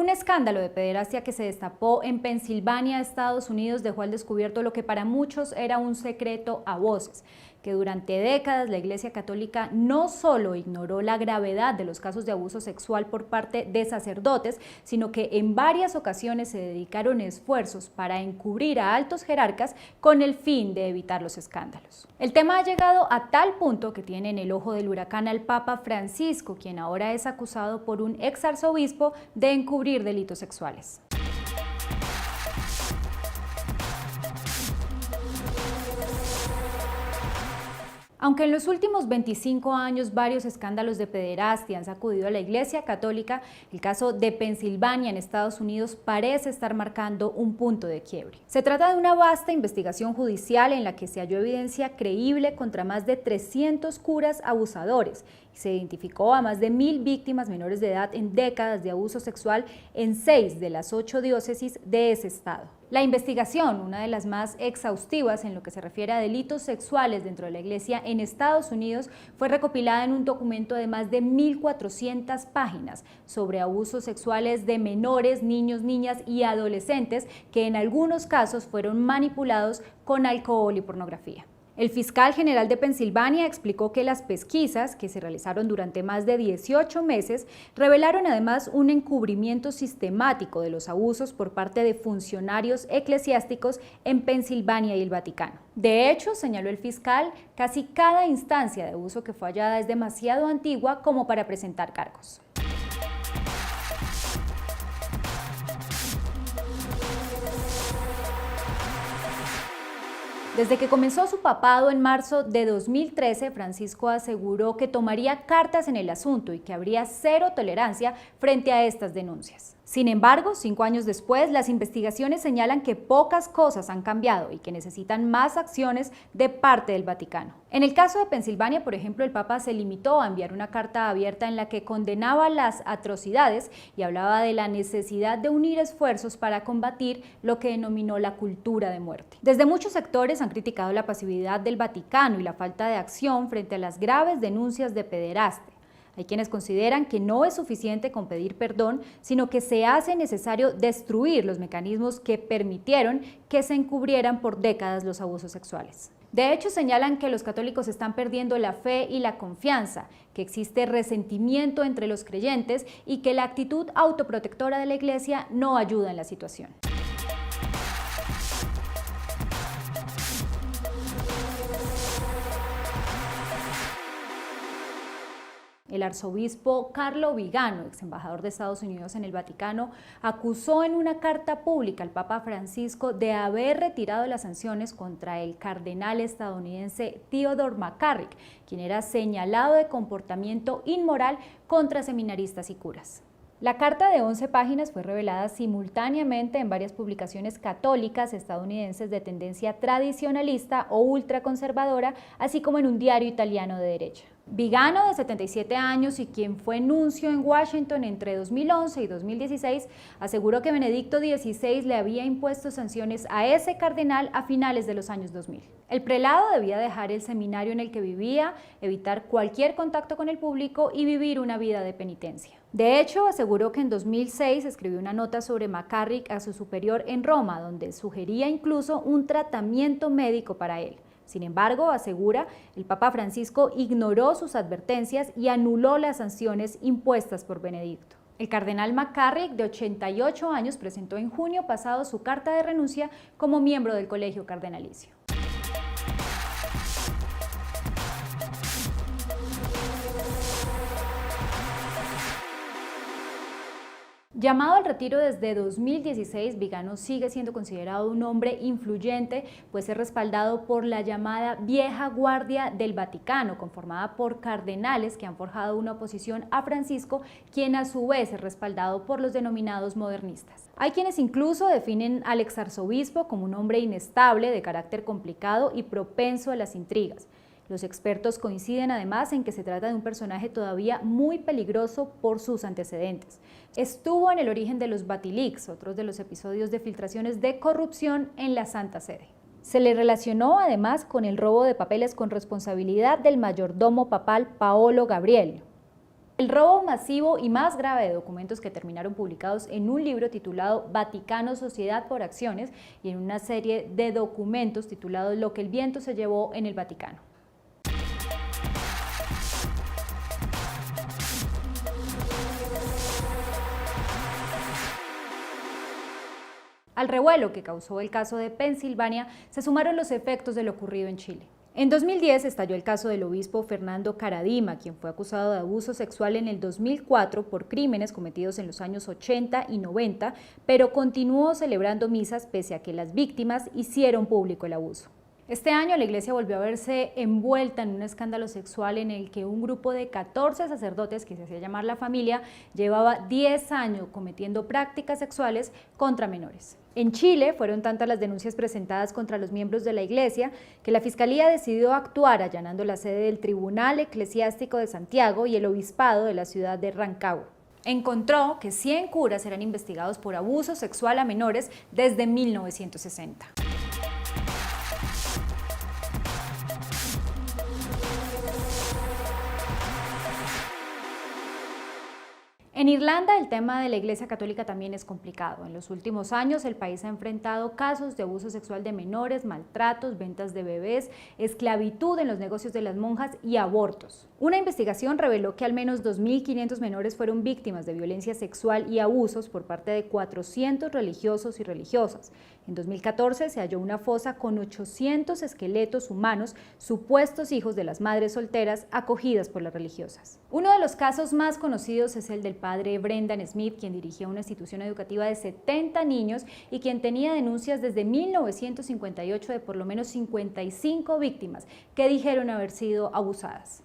Un escándalo de pederastia que se destapó en Pensilvania, Estados Unidos, dejó al descubierto lo que para muchos era un secreto a voces, que durante décadas la Iglesia Católica no solo ignoró la gravedad de los casos de abuso sexual por parte de sacerdotes, sino que en varias ocasiones se dedicaron esfuerzos para encubrir a altos jerarcas con el fin de evitar los escándalos. El tema ha llegado a tal punto que tiene en el ojo del huracán al Papa Francisco, quien ahora es acusado por un ex arzobispo de encubrir delitos sexuales. Aunque en los últimos 25 años varios escándalos de pederastia han sacudido a la Iglesia Católica, el caso de Pensilvania en Estados Unidos parece estar marcando un punto de quiebre. Se trata de una vasta investigación judicial en la que se halló evidencia creíble contra más de 300 curas abusadores y se identificó a más de 1000 víctimas menores de edad en décadas de abuso sexual en 6 de las 8 diócesis de ese estado. La investigación, una de las más exhaustivas en lo que se refiere a delitos sexuales dentro de la Iglesia en Estados Unidos, fue recopilada en un documento de más de 1400 páginas sobre abusos sexuales de menores, niños, niñas y adolescentes que en algunos casos fueron manipulados con alcohol y pornografía. El fiscal general de Pensilvania explicó que las pesquisas, que se realizaron durante más de 18 meses, revelaron además un encubrimiento sistemático de los abusos por parte de funcionarios eclesiásticos en Pensilvania y el Vaticano. De hecho, señaló el fiscal, casi cada instancia de abuso que fue hallada es demasiado antigua como para presentar cargos. Desde que comenzó su papado en marzo de 2013, Francisco aseguró que tomaría cartas en el asunto y que habría cero tolerancia frente a estas denuncias. Sin embargo, 5 años después, las investigaciones señalan que pocas cosas han cambiado y que necesitan más acciones de parte del Vaticano. En el caso de Pensilvania, por ejemplo, el Papa se limitó a enviar una carta abierta en la que condenaba las atrocidades y hablaba de la necesidad de unir esfuerzos para combatir lo que denominó la cultura de muerte. Desde muchos sectores han criticado la pasividad del Vaticano y la falta de acción frente a las graves denuncias de pederastia. Hay quienes consideran que no es suficiente con pedir perdón, sino que se hace necesario destruir los mecanismos que permitieron que se encubrieran por décadas los abusos sexuales. De hecho, señalan que los católicos están perdiendo la fe y la confianza, que existe resentimiento entre los creyentes y que la actitud autoprotectora de la Iglesia no ayuda en la situación. El arzobispo Carlo Vigano, ex embajador de Estados Unidos en el Vaticano, acusó en una carta pública al Papa Francisco de haber retirado las sanciones contra el cardenal estadounidense Theodore McCarrick, quien era señalado de comportamiento inmoral contra seminaristas y curas. La carta de 11 páginas fue revelada simultáneamente en varias publicaciones católicas estadounidenses de tendencia tradicionalista o ultraconservadora, así como en un diario italiano de derecha. Vigano, de 77 años y quien fue nuncio en Washington entre 2011 y 2016, aseguró que Benedicto XVI le había impuesto sanciones a ese cardenal a finales de los años 2000. El prelado debía dejar el seminario en el que vivía, evitar cualquier contacto con el público y vivir una vida de penitencia. De hecho, aseguró que en 2006 escribió una nota sobre McCarrick a su superior en Roma, donde sugería incluso un tratamiento médico para él. Sin embargo, asegura, el Papa Francisco ignoró sus advertencias y anuló las sanciones impuestas por Benedicto. El cardenal McCarrick, de 88 años, presentó en junio pasado su carta de renuncia como miembro del Colegio Cardenalicio. Llamado al retiro desde 2016, Vigano sigue siendo considerado un hombre influyente, pues es respaldado por la llamada vieja guardia del Vaticano, conformada por cardenales que han forjado una oposición a Francisco, quien a su vez es respaldado por los denominados modernistas. Hay quienes incluso definen al exarzobispo como un hombre inestable, de carácter complicado y propenso a las intrigas. Los expertos coinciden además en que se trata de un personaje todavía muy peligroso por sus antecedentes. Estuvo en el origen de los Batilix, otros de los episodios de filtraciones de corrupción en la Santa Sede. Se le relacionó además con el robo de papeles con responsabilidad del mayordomo papal Paolo Gabriel. El robo masivo y más grave de documentos que terminaron publicados en un libro titulado Vaticano, Sociedad por Acciones y en una serie de documentos titulados Lo que el viento se llevó en el Vaticano. Al revuelo que causó el caso de Pensilvania se sumaron los efectos de lo ocurrido en Chile. En 2010 estalló el caso del obispo Fernando Karadima, quien fue acusado de abuso sexual en el 2004 por crímenes cometidos en los años 80 y 90, pero continuó celebrando misas pese a que las víctimas hicieron público el abuso. Este año la Iglesia volvió a verse envuelta en un escándalo sexual en el que un grupo de 14 sacerdotes, que se hacía llamar La Familia, llevaba 10 años cometiendo prácticas sexuales contra menores. En Chile fueron tantas las denuncias presentadas contra los miembros de la Iglesia que la Fiscalía decidió actuar allanando la sede del Tribunal Eclesiástico de Santiago y el Obispado de la ciudad de Rancagua. Encontró que 100 curas eran investigados por abuso sexual a menores desde 1960. En Irlanda el tema de la Iglesia Católica también es complicado. En los últimos años el país ha enfrentado casos de abuso sexual de menores, maltratos, ventas de bebés, esclavitud en los negocios de las monjas y abortos. Una investigación reveló que al menos 2.500 menores fueron víctimas de violencia sexual y abusos por parte de 400 religiosos y religiosas. En 2014 se halló una fosa con 800 esqueletos humanos, supuestos hijos de las madres solteras acogidas por las religiosas. Uno de los casos más conocidos es el del padre Brendan Smith, quien dirigía una institución educativa de 70 niños y quien tenía denuncias desde 1958 de por lo menos 55 víctimas que dijeron haber sido abusadas.